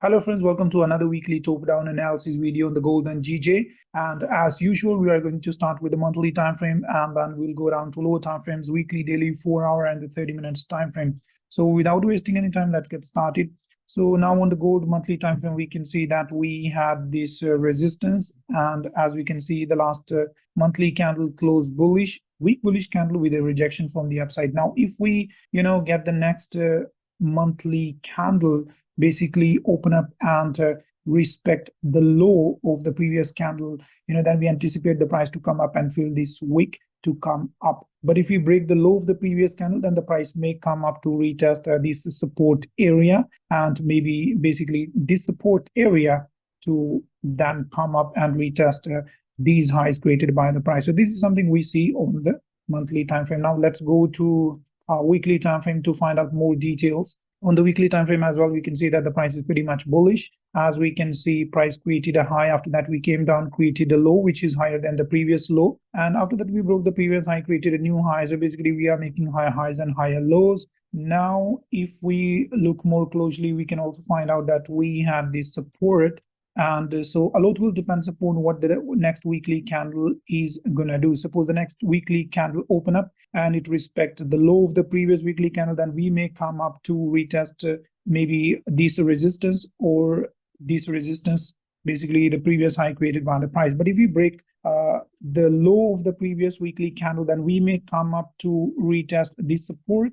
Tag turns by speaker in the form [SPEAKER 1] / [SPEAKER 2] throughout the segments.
[SPEAKER 1] Hello friends, welcome to another weekly top-down analysis video on the gold and GJ. And as usual, we are going to start with the monthly time frame, and then we'll go down to lower time frames, weekly, daily, 4-hour, and the 30 minutes time frame. So without wasting any time, let's get started. So now on the gold monthly time frame, we can see that we had this resistance, and as we can see, the last monthly candle closed bullish, weak bullish candle with a rejection from the upside. Now, if we get the next monthly candle basically open up and respect the low of the previous candle, then we anticipate the price to come up and fill this wick to come up. But if we break the low of the previous candle, then the price may come up to retest this support area, and maybe basically this support area to then come up and retest these highs created by the price. So this is something we see on the monthly time frame. Now let's go to weekly time frame to find out more details. On the weekly time frame as well, we can see that the price is pretty much bullish. As we can see, price created a high. After that, we came down, created a low, which is higher than the previous low. And after that, we broke the previous high, created a new high. So basically, we are making higher highs and higher lows. Now, if we look more closely, we can also find out that we had this support. And so a lot will depend upon what the next weekly candle is gonna do. Suppose the next weekly candle open up and it respect the low of the previous weekly candle, then we may come up to retest maybe this resistance or this resistance, basically the previous high created by the price. But if we break the low of the previous weekly candle, then we may come up to retest this support,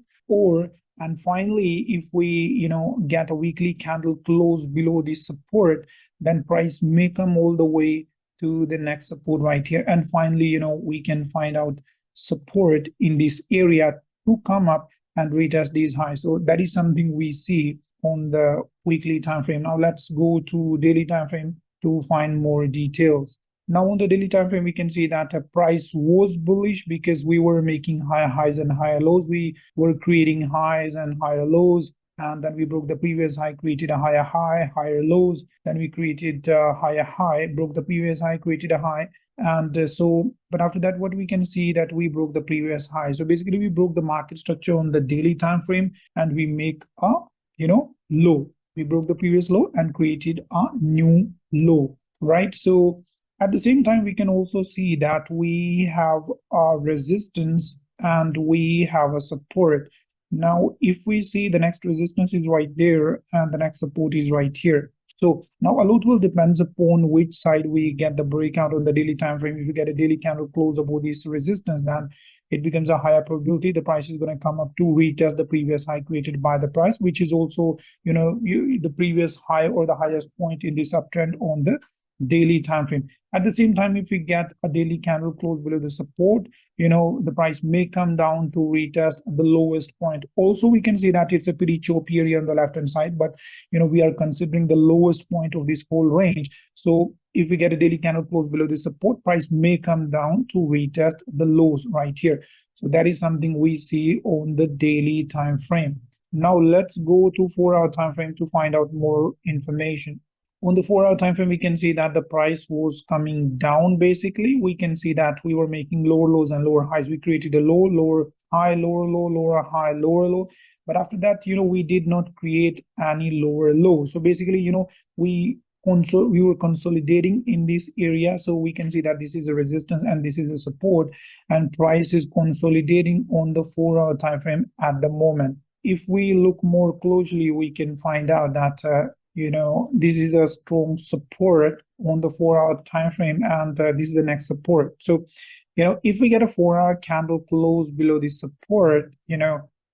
[SPEAKER 1] and finally, if we get a weekly candle close below this support, then price may come all the way to the next support right here. And finally, we can find out support in this area to come up and retest these highs. So that is something we see on the weekly time frame. Now let's go to daily time frame to find more details. Now on the daily time frame, we can see that the price was bullish because we were making higher highs and higher lows. We were creating highs and higher lows, and then we broke the previous high, created a higher high, higher lows. Then we created a higher high, broke the previous high, created a high. And but after that, what we can see that we broke the previous high. So basically, we broke the market structure on the daily time frame, and we make a low. We broke the previous low and created a new low, right? So at the same time, we can also see that we have a resistance and we have a support. Now, if we see the next resistance is right there and the next support is right here. So now a lot will depends upon which side we get the breakout on the daily time frame. If you get a daily candle close above this resistance, then it becomes a higher probability the price is going to come up to retest the previous high created by the price, which is also the previous high or the highest point in this uptrend on the daily time frame. At the same time, if we get a daily candle close below the support, the price may come down to retest the lowest point. Also, we can see that it's a pretty choppy area on the left hand side, but we are considering the lowest point of this whole range. So if we get a daily candle close below the support, price may come down to retest the lows right here. So that is something we see on the daily time frame. Now let's go to 4-hour time frame to find out more information. On the 4-hour time frame, we can see that the price was coming down. Basically, we can see that we were making lower lows and lower highs. We created a low, lower high, lower low, lower high, lower low. But after that, we did not create any lower low. So basically, we were consolidating in this area. So we can see that this is a resistance and this is a support, and price is consolidating on the 4-hour time frame at the moment. If we look more closely, we can find out that this is a strong support on the 4-hour time frame, and this is the next support. So if we get a 4-hour candle close below this support,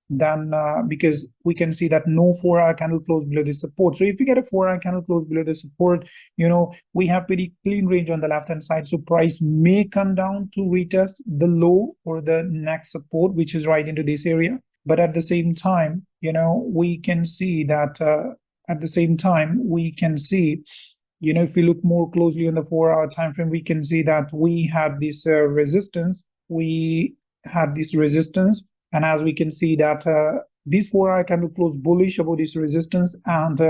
[SPEAKER 1] then because we can see that no 4-hour candle close below this support. So if we get a 4-hour candle close below the support, we have pretty clean range on the left hand side. So price may come down to retest the low or the next support, which is right into this area. But at the same time, we can see that if we look more closely on the 4-hour time frame, we can see that we had this resistance. And as we can see that this 4-hour candle closed bullish above this resistance, and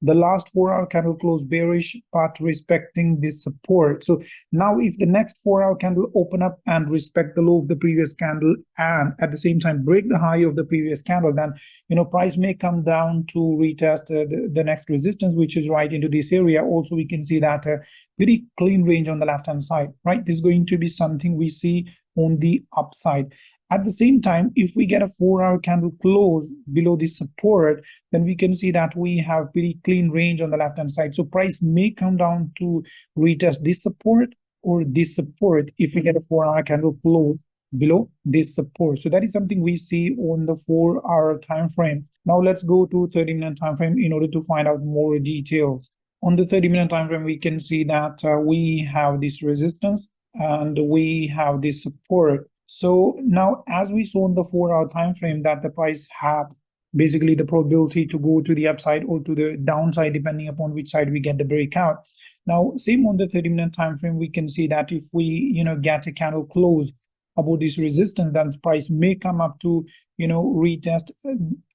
[SPEAKER 1] the last 4-hour candle closed bearish but respecting this support. So now if the next 4-hour candle open up and respect the low of the previous candle and at the same time break the high of the previous candle, then price may come down to retest the next resistance, which is right into this area. Also we can see that very clean range on the left hand side, right? This is going to be something we see on the upside. At the same time, if we get a 4-hour candle close below this support, then we can see that we have pretty clean range on the left hand side. So price may come down to retest this support or this support if we get a 4-hour candle close below this support. So that is something we see on the 4-hour time frame. Now let's go to 30-minute time frame in order to find out more details. On the 30-minute time frame, we can see that we have this resistance and we have this support. So now, as we saw in the 4-hour time frame, that the price have basically the probability to go to the upside or to the downside, depending upon which side we get the breakout. Now, same on the 30-minute time frame, we can see that if we get a candle close above this resistance, then the price may come up to retest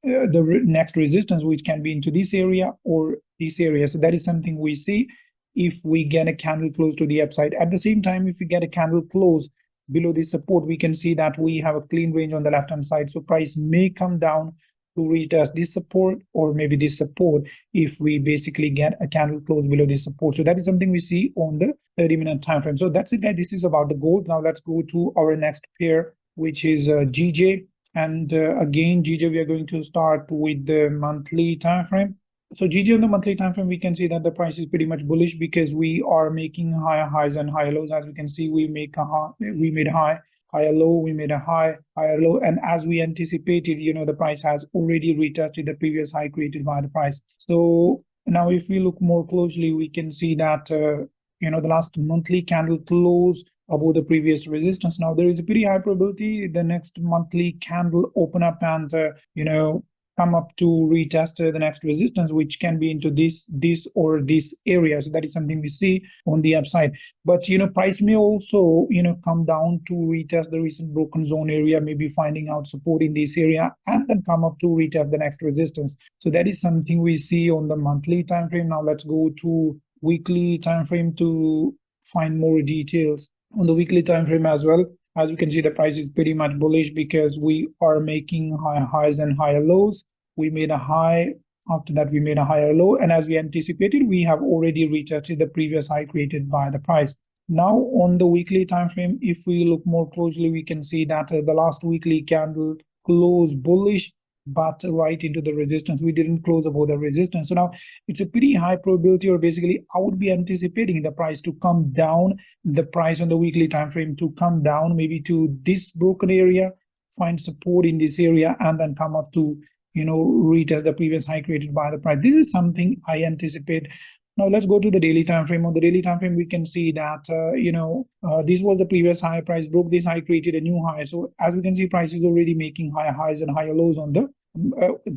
[SPEAKER 1] the next resistance, which can be into this area or this area. So that is something we see if we get a candle close to the upside. At the same time, if we get a candle close below this support, we can see that we have a clean range on the left hand side. So price may come down to retest this support or maybe this support if we basically get a candle close below this support. So that is something we see on the 30-minute time frame. So that's it, guys. This is about the gold. Now let's go to our next pair, which is GJ. And again, GJ, we are going to start with the monthly time frame. So GJ on the monthly time frame, we can see that the price is pretty much bullish because we are making higher highs and higher lows. As we can see, we made a high, higher low, we made a high, higher low, and as we anticipated, the price has already retested the previous high created by the price. So now if we look more closely, we can see that the last monthly candle close above the previous resistance. Now there is a pretty high probability the next monthly candle open up and come up to retest the next resistance, which can be into this or this area. So that is something we see on the upside. But price may also come down to retest the recent broken zone area, maybe finding out support in this area and then come up to retest the next resistance. So that is something we see on the monthly time frame. Now let's go to weekly time frame to find more details. On the weekly time frame as well, as we can see, the price is pretty much bullish because we are making higher highs and higher lows. We made a high, after that we made a higher low, and as we anticipated, we have already retested the previous high created by the price. Now on the weekly time frame, if we look more closely, we can see that the last weekly candle closed bullish but right into the resistance. We didn't close above the resistance. So now it's a pretty high probability, or basically I would be anticipating the price to come down, the price on the weekly time frame to come down maybe to this broken area, find support in this area, and then come up to retest the previous high created by the price. This is something I anticipate. Now let's go to the daily time frame. On the daily time frame, we can see that this was the previous high, price broke this high, created a new high. So as we can see, price is already making higher highs and higher lows on the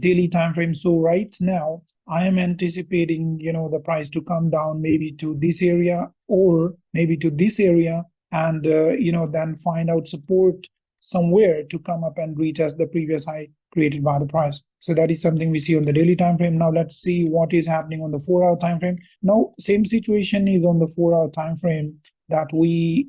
[SPEAKER 1] daily time frame. So right now I am anticipating the price to come down maybe to this area or maybe to this area, and then find out support somewhere to come up and retest the previous high created by the price. So that is something we see on the daily time frame. Now let's see what is happening on the 4-hour time frame. Now same situation is on the 4-hour time frame, that we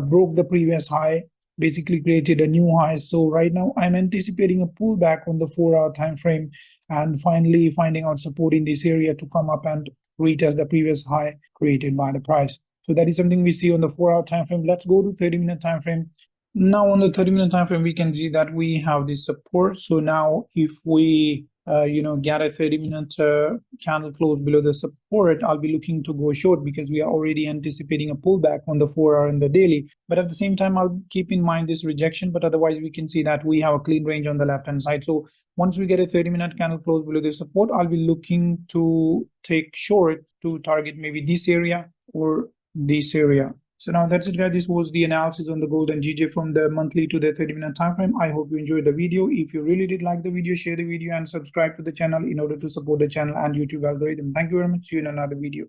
[SPEAKER 1] broke the previous high, basically created a new high. So right now I'm anticipating a pullback on the 4-hour time frame and finally finding out support in this area to come up and retest the previous high created by the price. So that is something we see on the 4-hour time frame. Let's go to 30-minute time frame. Now on the 30-minute time frame, we can see that we have this support. So now if we get a 30-minute candle close below the support, I'll be looking to go short because we are already anticipating a pullback on the 4-hour and the daily. But at the same time, I'll keep in mind this rejection, but otherwise we can see that we have a clean range on the left hand side. So once we get a 30-minute candle close below the support, I'll be looking to take short to target maybe this area or this area. So now that's it, guys. This was the analysis on the gold and GJ from the monthly to the 30-minute time frame. I hope you enjoyed the video. If you really did like the video, share the video and subscribe to the channel in order to support the channel and YouTube algorithm. Thank you very much. See you in another video.